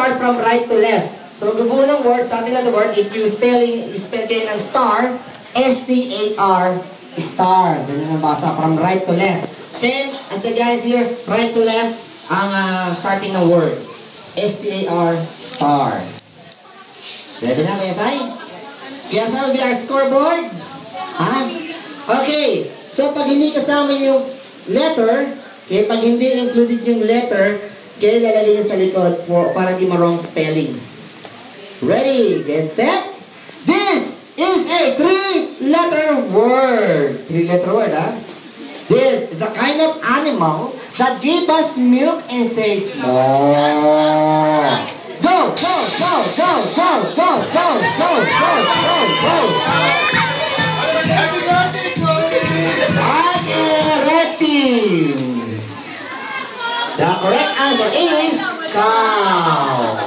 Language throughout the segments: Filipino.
start from right to left. So, magbubuo ng word, starting at the word, if you spell kayo ng star, S-T-A-R, star. Ganyan ang basa, from right to left. Same as the guys here, right to left, ang starting ng word. S-T-A-R, star. Ready na, Kuya Sai? Kuya Sai will be our scoreboard. Ha? Okay. So, pag hindi kasama yung letter, kaya pag hindi included yung letter, kaya lalagay sa likod para di ma-wrong spelling. Ready? Get set? This is a 3-letter word. 3-letter word, ha? This is a kind of animal that gives us milk and says, "Moo." Go, go, go, go, go, go, go, go, go, go, go. Okay, red team. The correct answer is cow.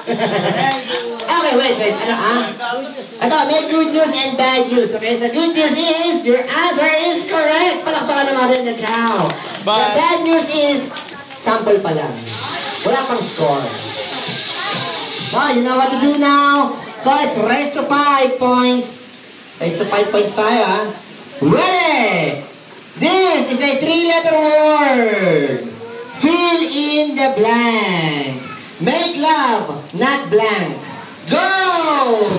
Okay, wait. Ito, may good news and bad news. Okay, so good news is, your answer is correct. Palakpakan naman natin the cow. The bad news is, sample pa lang. Wala pang score. So, you know what to do now. So, it's raised to 5 points. Raised to 5 points tayo, ha? Ready? This is a 3-letter word. Fill in the blank. Make love, not blank. Go!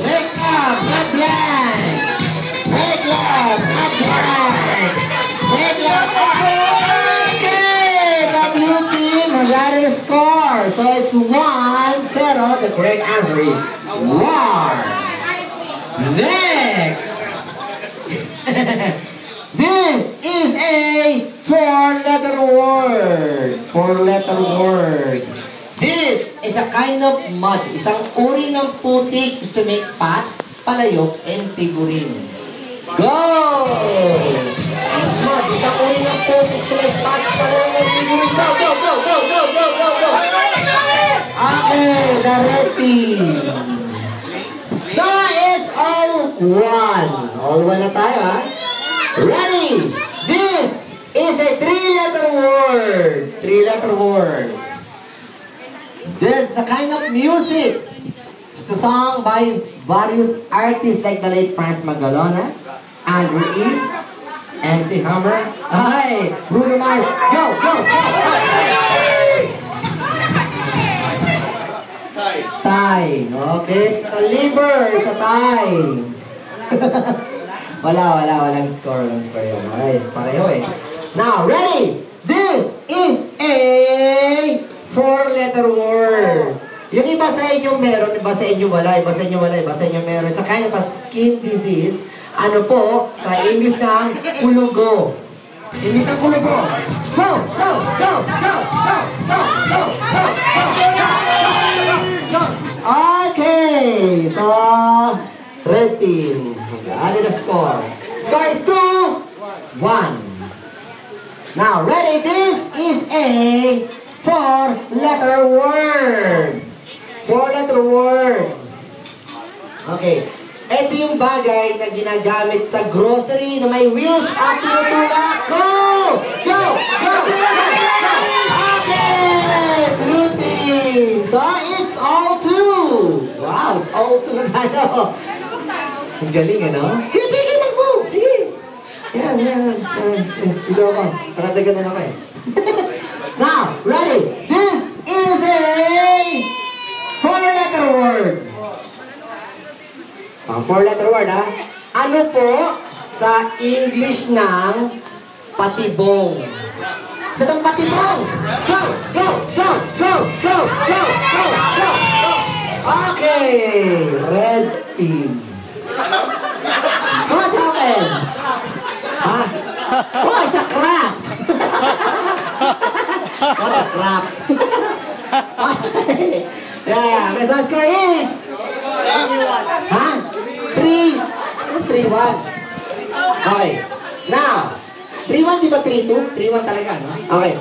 Make love, not blank. Make love, not blank. Make love, not blank. Okay! The blue team has added a score. So it's 1-0. The correct answer is war. Next! This is a 4-letter word. 4-letter word. This is a kind of mud. Isang uri ng putik is to make pots, palayok, and figurine. Go! Mud. Isang uri ng putik is to make pots, palayok, and figurine. Go, go, go, go, go, go, go, go! Okay, the red team. So, it's all one. All one na tayo, ha? Ready? This is a 3-letter word. 3-letter word. This is a kind of music. It's a song by various artists like the late Franz Magalona, Andrew E., MC Hammer, Bruno Mars. Go, go, go, go! Tie. Okay. It's a liver. It's a tie. Walang score. Walang score yun. Alright. Pareho eh. Now, ready? This is a 4-letter word. Yung iba sa inyo meron, iba sa inyo wala, iba sa inyo wala, iba sa inyo meron. It's a kind of a skin disease. Ano po? Sa English ng kulugo. English ng kulugo. Go! Go! Go! Go! Go! Go! Go! Go! Go! Okay! So, red team. Added a score. Score is 2-1. Now, ready? This is a 4-letter word. 4-letter word. Okay. Ito yung bagay na ginagamit sa grocery na may wheels at tinutulak. Go! Go! Go! Go! Go! Okay! Blue team. So, it's all 2. Wow, it's all 2 na tayo. Ang galing, ano? Sige, bigay mag-move. Sige. Yan. Sido ako. Paradagan na ako eh. Now, ready? This is a 4-letter word. 4-letter word, ha? Ano po sa English ng patibong? Sa itong patibong! Go! Go! Go! Go! Go! Go! Go! Go! Okay! Red team. What happened? Ha? Oh, it's a crab! What a crap. Yeah. Okay, so score is? Ha? 3-1. Okay. Now, 3-1 di ba 3-2? 3-1 talaga, no? Okay.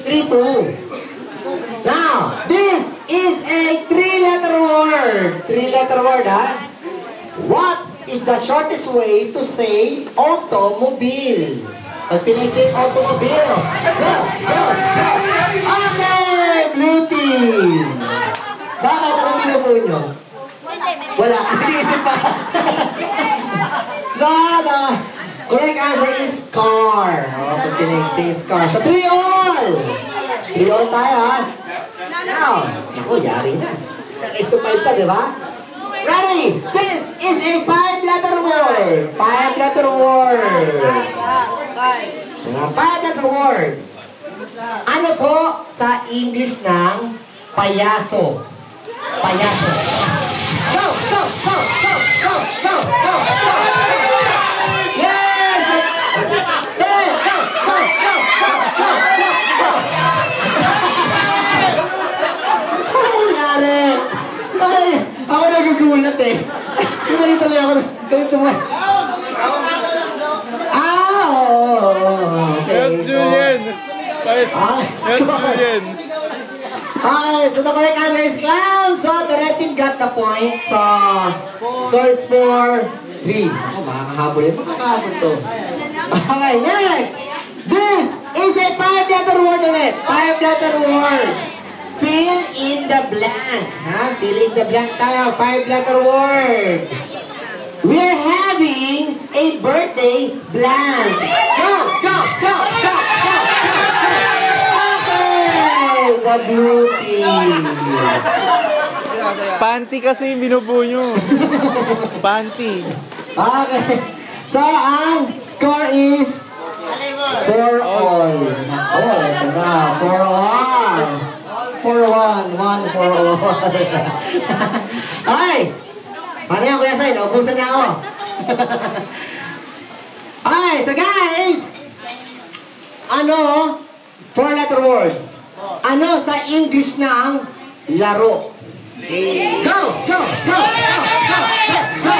3-2. Now, this is a 3-letter word. 3-letter word, ha? What is the shortest way to say automobile? Pag pinag-say automobile. Go! Go! Go! Okay! Blue team! Bakit? Anong binubuo nyo? Wala. Nag-iisip pa. So, the correct answer is car. Oh, pagkinig si car. So, 3-all. 3-all tayo, ha? Now, naku, yari na. Is to 5 pa, di ba? Ready? This is a 5-letter word. 5-letter word. 5-letter word. Ano po sa English ng payaso? Payaso. Go, go, go, go, go, go, go, go. Yes! Hey, go, go, go, go, go, go, go. Ano nangyari? Ay, ako nagugulat eh. Yung tuloy ako, ganito mo. Okay, so... Okay, so the correct answer is clown. So the red team got the point. So, score is 4-3. Ako, makakahabol yun. Makakahabol to. Okay, next. This is a 5-letter word ulit. 5-letter word. Fill in the blank. Ha? Fill in the blank tayo. 5-letter word. We're having a birthday blank. Go, go, go, go, go, go, go. Okay, the blue team. Panty kasi yung binubuo nyo. Panty. Okay. So, ang score is 4-all. Ako, ito na. 4-all. 4-1. 1-4-all. Ay! Paano yan, Kuya Sai? Naubusan na ako. Okay, so guys, ano, 4-letter word. Ano sa English ng laro? Go! Go! Go! Go! Go! Go!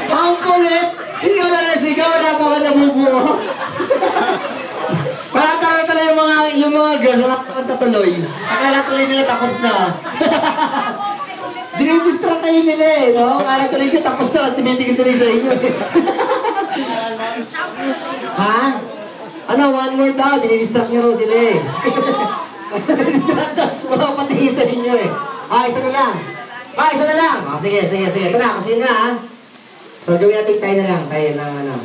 Ang kulit! Sigaw na na sigaw, wala pa ka nabubuo. Para tala yung mga girls, wala pa kang tatuloy. Akala tuloy nila tapos na. Dinidistract kayo nila eh, no? Akala tuloy nila tapos na, tumitigil tuloy sa inyo eh. Ha? Ano, one more daw, dinidistract nyo raw sila eh. Dinidistract daw, mapapatingin sa inyo eh. Isa na lang. Isa na lang. Sige. Ito na, kasi yun na ha. So, gawin natin tayo na lang. Tayo ng ano.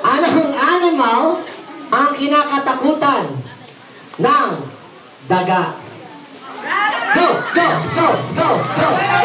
Anong animal ang kinakatakutan ng daga? Go! Go! Go! Go! Go! Go!